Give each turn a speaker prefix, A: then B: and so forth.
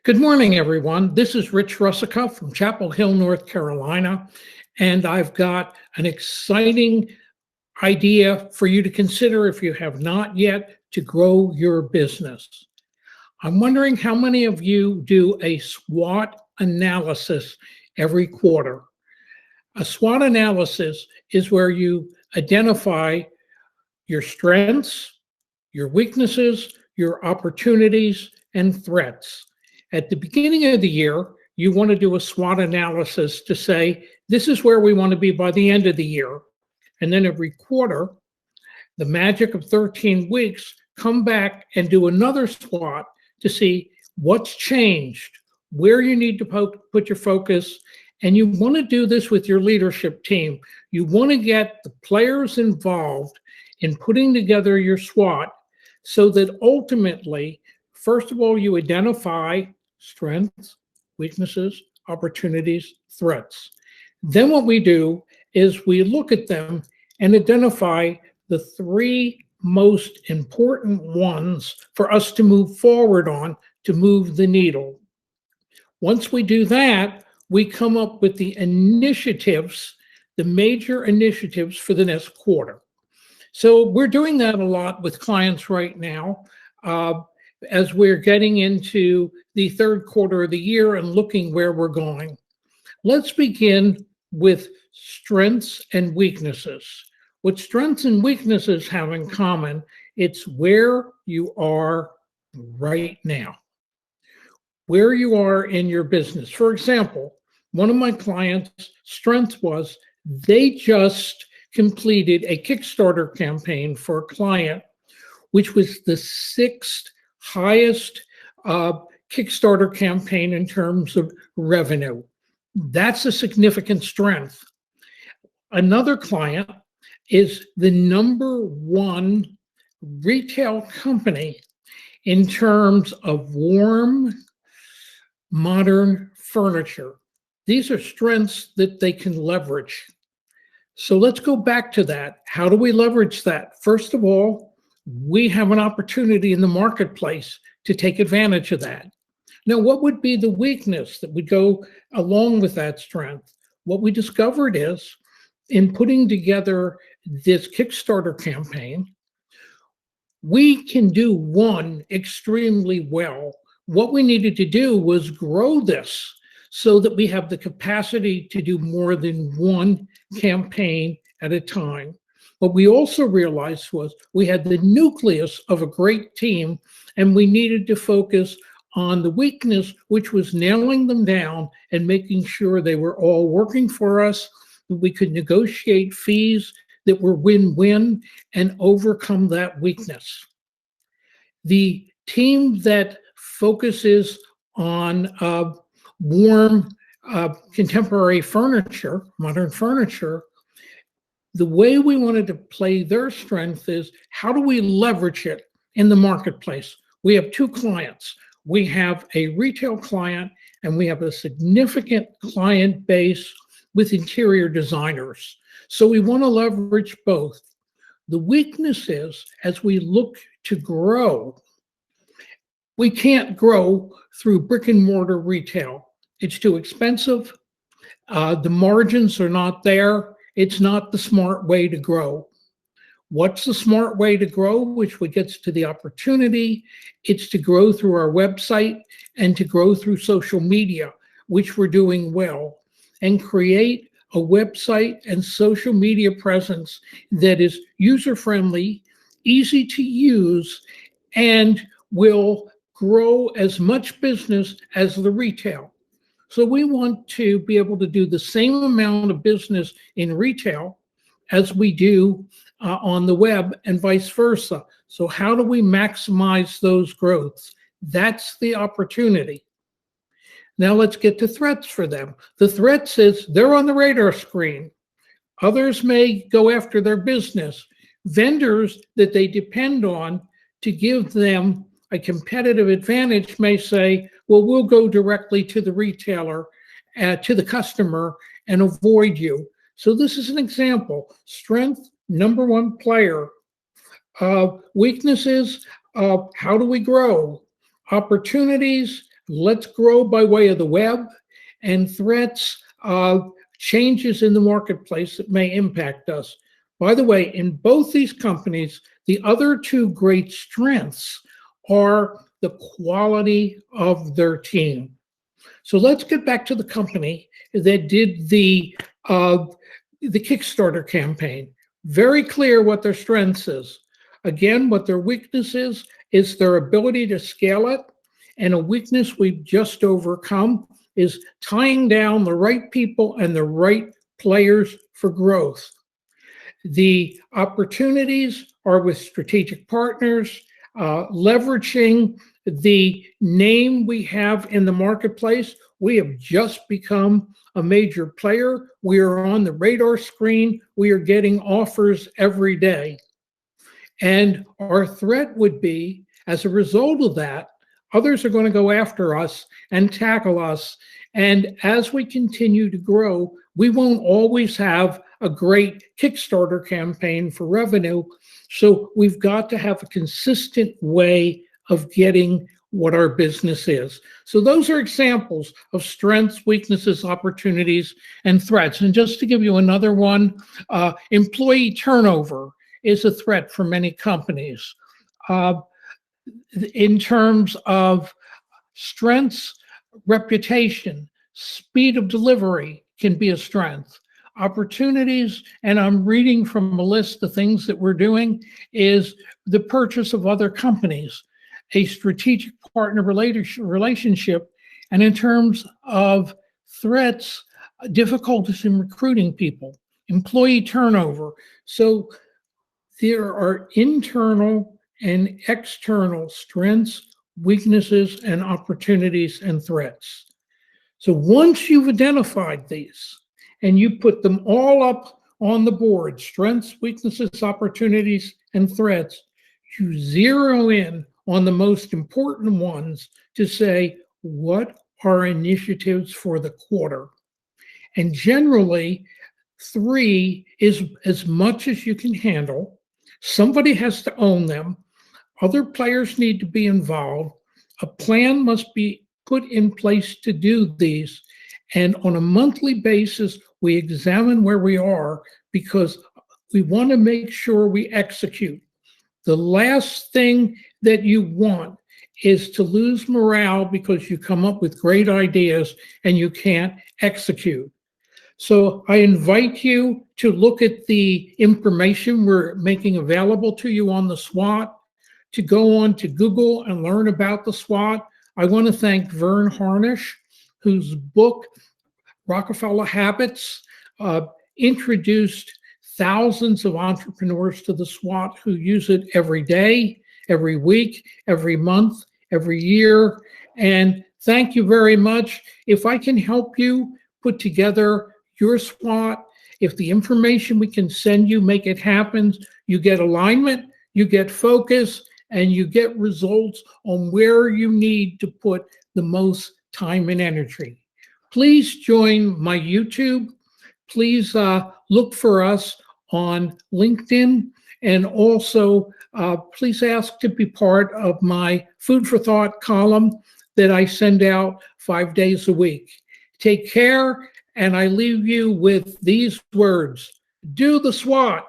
A: Good morning, everyone. This is Rich Russakoff from Chapel Hill, North Carolina, and I've got an exciting idea for you to consider if you have not yet to grow your business. I'm wondering how many of you do a SWOT analysis every quarter. A SWOT analysis is where you identify your strengths, your weaknesses, your opportunities, and threats. At the beginning of the year, you want to do a SWOT analysis to say, this is where we want to be by the end of the year. And then every quarter, the magic of 13 weeks, come back and do another SWOT to see what's changed, where you need to put your focus. And you want to do this with your leadership team. You want to get the players involved in putting together your SWOT so that ultimately, first of all, you identify strengths, weaknesses, opportunities, threats. Then what we do is we look at them and identify the three most important ones for us to move forward on to move the needle. Once we do that, we come up with the initiatives, the major initiatives for the next quarter. So we're doing that a lot with clients right now. As we're getting into the third quarter of the year and looking where we're going. Let's begin with strengths and weaknesses. What strengths and weaknesses have in common, it's where you are right now, where you are in your business. For example, one of my clients' strength was they just completed a Kickstarter campaign for a client, which was the sixth highest Kickstarter campaign in terms of revenue. That's a significant strength. Another client is the #1 retail company in terms of warm, modern furniture. These are strengths that they can leverage. So let's go back to that. How do we leverage that? First of all, we have an opportunity in the marketplace to take advantage of that. Now, what would be the weakness that would go along with that strength? What we discovered is in putting together this Kickstarter campaign, we can do one extremely well. What we needed to do was grow this so that we have the capacity to do more than one campaign at a time. What we also realized was we had the nucleus of a great team, and we needed to focus on the weakness, which was nailing them down and making sure they were all working for us. We could negotiate fees that were win-win and overcome that weakness. The team that focuses on warm contemporary furniture, modern furniture, the way we wanted to play their strength is how do we leverage it in the marketplace? We have two clients. We have a retail client and we have a significant client base with interior designers. So we want to leverage both. The weakness is as we look to grow, we can't grow through brick and mortar retail. It's too expensive. The margins are not there. It's not the smart way to grow. What's the smart way to grow, which gets to the opportunity? It's to grow through our website and to grow through social media, which we're doing well, and create a website and social media presence that is user-friendly, easy to use, and will grow as much business as the retail. So we want to be able to do the same amount of business in retail as we do on the web and vice versa. So how do we maximize those growths? That's the opportunity. Now let's get to threats for them. The threats is they're on the radar screen. Others may go after their business. Vendors that they depend on to give them a competitive advantage may say, well, we'll go directly to the retailer, to the customer, and avoid you. So this is an example. Strength, #1 player. Weaknesses, how do we grow? Opportunities, let's grow by way of the web, and threats, changes in the marketplace that may impact us. By the way, in both these companies, the other two great strengths are the quality of their team. So let's get back to the company that did the Kickstarter campaign. Very clear what their strengths is. Again, what their weakness is their ability to scale it. And a weakness we've just overcome is tying down the right people and the right players for growth. The opportunities are with strategic partners, leveraging the name we have in the marketplace. We have just become a major player. We are on the radar screen. We are getting offers every day. And our threat would be, as a result of that, others are going to go after us and tackle us. And as we continue to grow, we won't always have a great Kickstarter campaign for revenue. So we've got to have a consistent way of getting what our business is. So those are examples of strengths, weaknesses, opportunities, and threats. And just to give you another one, employee turnover is a threat for many companies. In terms of strengths, reputation, speed of delivery can be a strength. Opportunities, and I'm reading from a list of things that we're doing, is the purchase of other companies, a strategic partner relationship, and in terms of threats, difficulties in recruiting people, employee turnover. So there are internal and external strengths, weaknesses, and opportunities and threats. So once you've identified these and you put them all up on the board, strengths, weaknesses, opportunities, and threats, you zero in on the most important ones to say, what are initiatives for the quarter? And generally, 3 is as much as you can handle. Somebody has to own them. Other players need to be involved. A plan must be put in place to do these. And on a monthly basis, we examine where we are because we want to make sure we execute. The last thing that you want is to lose morale because you come up with great ideas and you can't execute. So I invite you to look at the information we're making available to you on the SWOT, to go on to Google and learn about the SWOT. I want to thank Vern Harnish, whose book, Rockefeller Habits, introduced thousands of entrepreneurs to the SWOT who use it every day, every week, every month, every year. And thank you very much. If I can help you put together your SWOT, if the information we can send you make it happen, you get alignment, you get focus, and you get results on where you need to put the most time and energy. Please join my YouTube. Please look for us on LinkedIn, and also please ask to be part of my Food for Thought column that I send out 5 days a week. Take care, and I leave you with these words: do the SWOT.